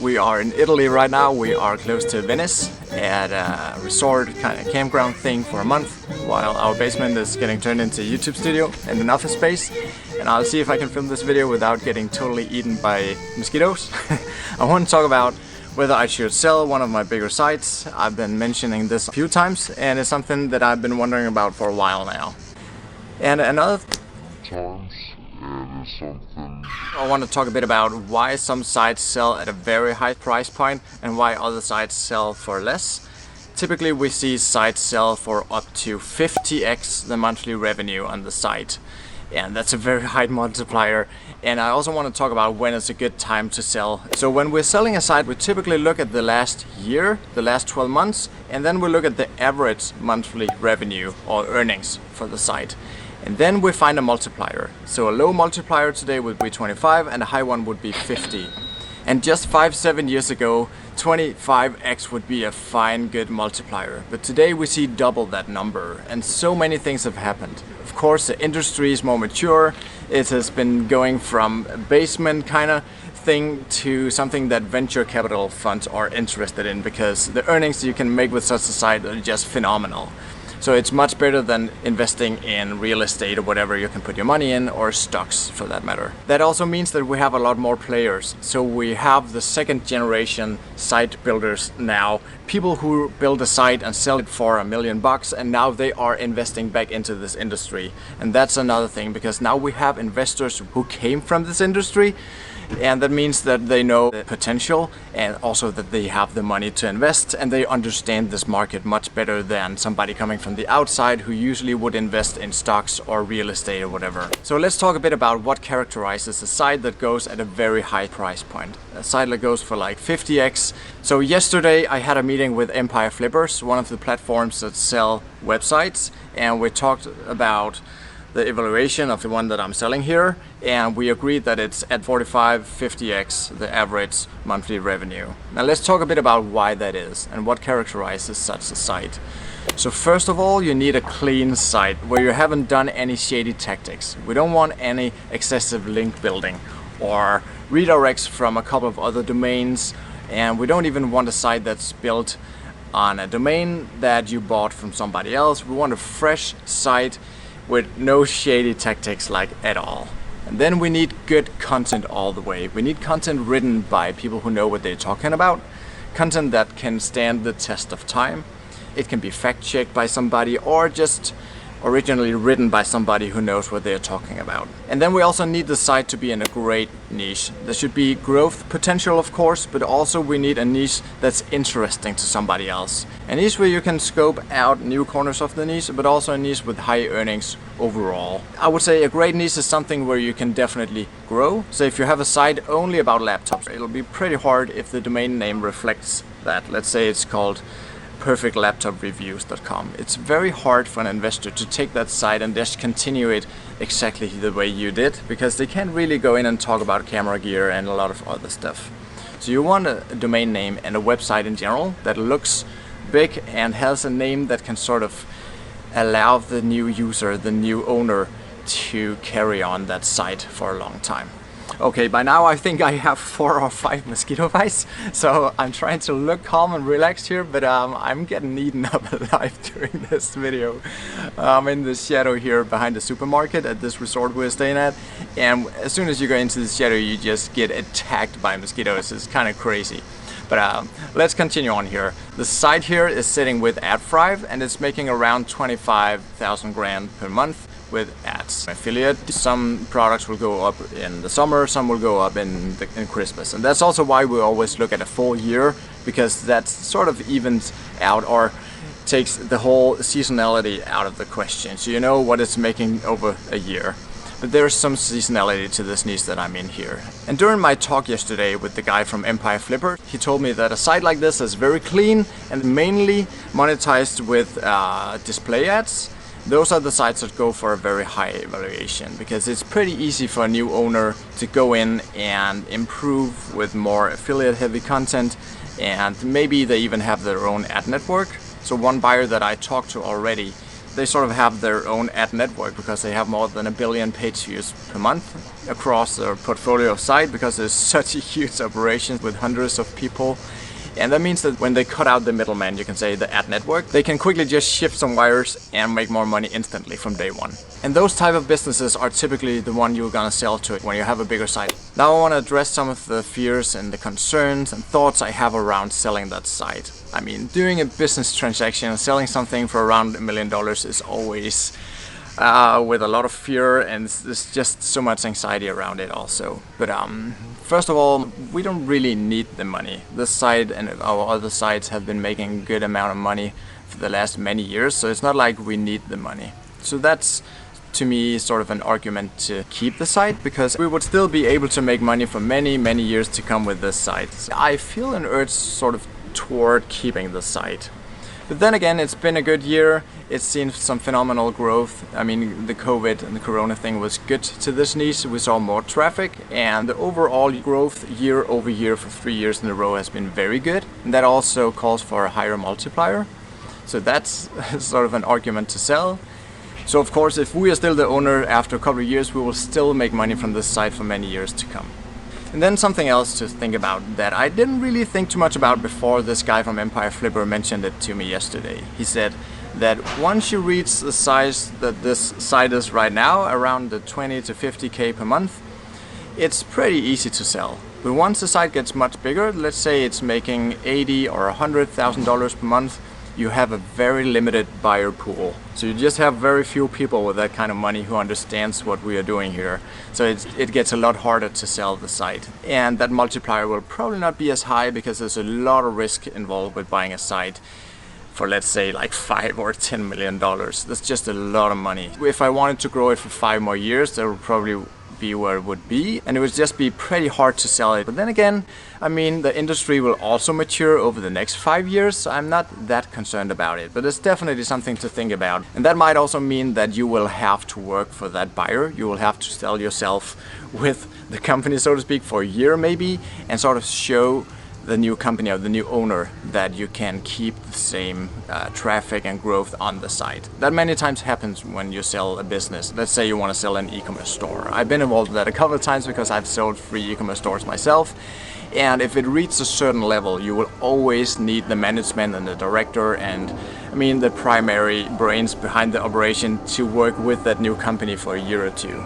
We are in Italy right now. We are close to Venice at a resort kind of campground thing for a month while our basement is getting turned into a YouTube studio and an office space. And I'll see if I can film this video without getting totally eaten by mosquitoes. I want to talk about whether I should sell one of my bigger sites. I've been mentioning this a few times and it's something that I've been wondering about for a while now. And another I want to talk a bit about why some sites sell at a very high price point and why other sites sell for less. Typically we see sites sell for up to 50x the monthly revenue on the site, and that's a very high multiplier. And I also want to talk about when it's a good time to sell. So when we're selling a site, we typically look at the last year, the last 12 months, and then we look at the average monthly revenue or earnings for the site. And then we find a multiplier. So a low multiplier today would be 25 and a high one would be 50. And just 5-7 years ago, 25x would be a fine, good multiplier. But today we see double that number, and so many things have happened. Of course, the industry is more mature. It has been going from a basement kind of thing to something that venture capital funds are interested in, because the earnings you can make with such a site are just phenomenal. So it's much better than investing in real estate or whatever you can put your money in, or stocks for that matter. That also means that we have a lot more players. So we have the second generation site builders now. People who build a site and sell it for $1 million, and now they are investing back into this industry. And that's another thing, because now we have investors who came from this industry. And that means that they know the potential and also that they have the money to invest, and they understand this market much better than somebody coming from the outside who usually would invest in stocks or real estate or whatever. So let's talk a bit about what characterizes a site that goes at a very high price point. A site that goes for like 50x. So yesterday I had a meeting with Empire Flippers, one of the platforms that sell websites, and we talked about the evaluation of the one that I'm selling here, and we agreed that it's at 45-50x the average monthly revenue. Now let's talk a bit about why that is and what characterizes such a site. So first of all, you need a clean site where you haven't done any shady tactics. We don't want any excessive link building or redirects from a couple of other domains, and we don't even want a site that's built on a domain that you bought from somebody else. We want a fresh site with no shady tactics like at all. And then we need good content all the way. We need content written by people who know what they're talking about. Content that can stand the test of time. It can be fact-checked by somebody or just originally written by somebody who knows what they're talking about. And then we also need the site to be in a great niche. There should be growth potential, of course, but also we need a niche that's interesting to somebody else. A niche where you can scope out new corners of the niche, but also a niche with high earnings overall. I would say a great niche is something where you can definitely grow. So if you have a site only about laptops, it'll be pretty hard if the domain name reflects that. Let's say it's called perfectlaptopreviews.com. It's very hard for an investor to take that site and just continue it exactly the way you did, because they can't really go in and talk about camera gear and a lot of other stuff. So you want a domain name and a website in general that looks big and has a name that can sort of allow the new user, the new owner, to carry on that site for a long time. Okay, by now I think I have 4 or 5 mosquito bites, so I'm trying to look calm and relaxed here, but I'm getting eaten up alive during this video. I'm in the shadow here behind the supermarket at this resort we're staying at, and as soon as you go into the shadow you just get attacked by mosquitoes. It's kind of crazy. But let's continue on here. The site here is sitting with AdThrive, and it's making around 25,000 grand per month with ads. Affiliate, some products will go up in the summer, some will go up in Christmas. And that's also why we always look at a full year, because that sort of evens out or takes the whole seasonality out of the question. So you know what it's making over a year. But there's some seasonality to this niche that I'm in here. And during my talk yesterday with the guy from Empire Flipper, he told me that a site like this is very clean and mainly monetized with display ads. Those are the sites that go for a very high evaluation, because it's pretty easy for a new owner to go in and improve with more affiliate heavy content, and maybe they even have their own ad network. So one buyer that I talked to already, they sort of have their own ad network because they have more than 1 billion page views per month. across their portfolio of site because there's such a huge operation with hundreds of people. And that means that when they cut out the middleman, you can say the ad network, they can quickly just shift some wires and make more money instantly from day one. And those type of businesses are typically the one you're gonna sell to when you have a bigger site. Now I want to address some of the fears and the concerns and thoughts I have around selling that site. I mean, doing a business transaction and selling something for around $1 million is always with a lot of fear, and there's just so much anxiety around it also. But first of all, we don't really need the money. This site and our other sites have been making a good amount of money for the last many years, so it's not like we need the money. So that's, to me, sort of an argument to keep the site, because we would still be able to make money for many years to come with this site. So I feel an urge sort of toward keeping the site. But then again, it's been a good year. It's seen some phenomenal growth. I mean, the COVID and the Corona thing was good to this niche. We saw more traffic, and the overall growth year over year for 3 years in a row has been very good. And that also calls for a higher multiplier. So that's sort of an argument to sell. So of course, if we are still the owner after a couple of years, we will still make money from this site for many years to come. And then something else to think about that I didn't really think too much about before this guy from Empire Flipper mentioned it to me yesterday. He said that once you reach the size that this site is right now, around the 20 to 50K per month, it's pretty easy to sell. But once the site gets much bigger, let's say it's making $80,000 or $100,000 per month, you have a very limited buyer pool. So you just have very few people with that kind of money who understands what we are doing here. So it gets a lot harder to sell the site. And that multiplier will probably not be as high because there's a lot of risk involved with buying a site for, let's say, like $5 or $10 million. That's just a lot of money. If I wanted to grow it for 5 more years, that would probably be where it would be, and it would just be pretty hard to sell it. But then again, I mean, the industry will also mature over the next 5 years, so I'm not that concerned about it. But it's definitely something to think about. And that might also mean that you will have to work for that buyer. You will have to sell yourself with the company, so to speak, for a year maybe, and sort of show the new company or the new owner that you can keep the same traffic and growth on the site. That many times happens when you sell a business. Let's say you want to sell an e-commerce store. I've been involved with that a couple of times because I've sold free e-commerce stores myself. And if it reaches a certain level, you will always need the management and the director and, I mean, the primary brains behind the operation to work with that new company for a year or two.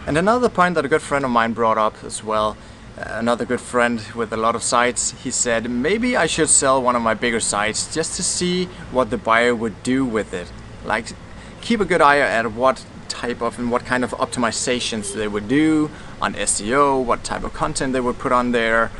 And another point that a good friend of mine brought up as well, another good friend with a lot of sites, he said maybe I should sell one of my bigger sites just to see what the buyer would do with it. Like, keep a good eye at what type of and what kind of optimizations they would do on SEO, what type of content they would put on there.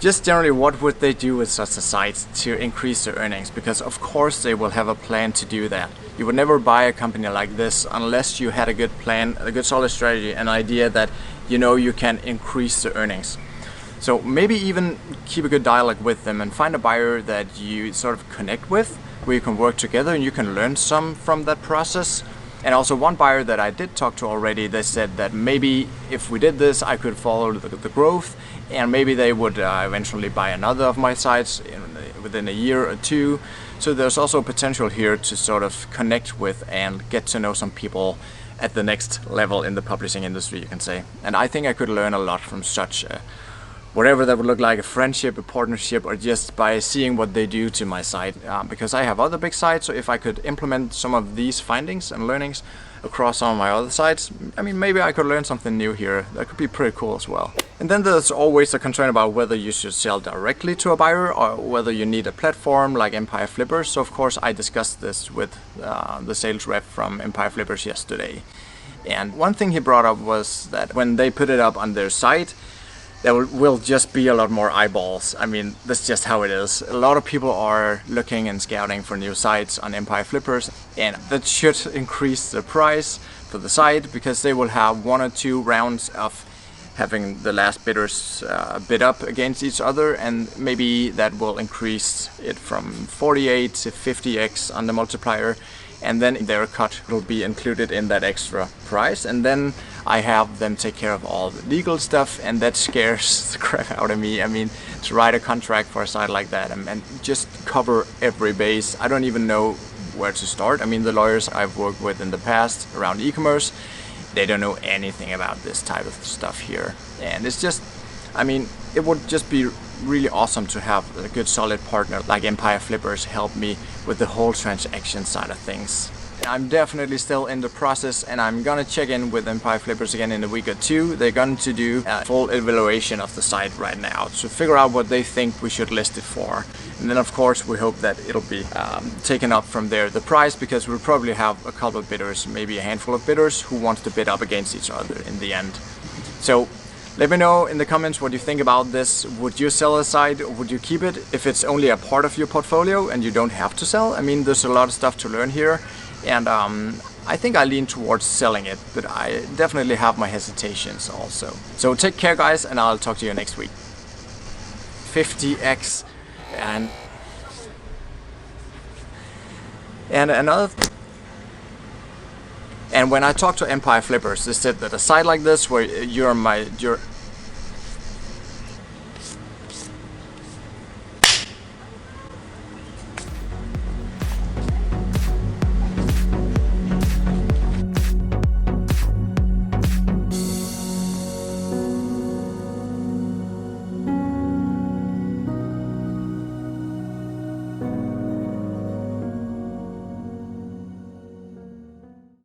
Just generally, what would they do with such a site to increase their earnings? Because of course they will have a plan to do that. You would never buy a company like this unless you had a good plan, a good solid strategy, an idea that you know you can increase the earnings. So maybe even keep a good dialogue with them and find a buyer that you sort of connect with, where you can work together and you can learn some from that process. And also one buyer that I did talk to already, they said that maybe if we did this, I could follow the growth, and maybe they would eventually buy another of my sites within a year or two. So there's also potential here to sort of connect with and get to know some people at the next level in the publishing industry, you can say. And I think I could learn a lot from such whatever that would look like, a friendship, a partnership, or just by seeing what they do to my site. Because I have other big sites, so if I could implement some of these findings and learnings across some of my other sites, I mean, maybe I could learn something new here. That could be pretty cool as well. And then there's always a concern about whether you should sell directly to a buyer or whether you need a platform like Empire Flippers. So of course I discussed this with the sales rep from Empire Flippers yesterday. And one thing he brought up was that when they put it up on their site, there will just be a lot more eyeballs. I mean, that's just how it is. A lot of people are looking and scouting for new sites on Empire Flippers, and that should increase the price for the site because they will have 1 or 2 rounds of having the last bidders bid up against each other, and maybe that will increase it from 48 to 50x on the multiplier, and then their cut will be included in that extra price, and then I have them take care of all the legal stuff, and that scares the crap out of me. I mean, to write a contract for a site like that and just cover every base, I don't even know where to start. I mean, the lawyers I've worked with in the past around e-commerce, they don't know anything about this type of stuff here. And it's just, I mean, it would just be really awesome to have a good solid partner like Empire Flippers help me with the whole transaction side of things. I'm definitely still in the process, and I'm gonna check in with Empire Flippers again in a week or two. They're going to do a full evaluation of the site right now to figure out what they think we should list it for. And then of course we hope that it'll be taken up from there, the price, because we'll probably have a couple of bidders, maybe a handful of bidders who want to bid up against each other in the end. So let me know in the comments what you think about this. Would you sell a site, or would you keep it if it's only a part of your portfolio and you don't have to sell? I mean, there's a lot of stuff to learn here, and I think I lean towards selling it, but I definitely have my hesitations also. So take care guys, and I'll talk to you next week. 50x and another. And when I talked to Empire Flippers, they said that a site like this, where you're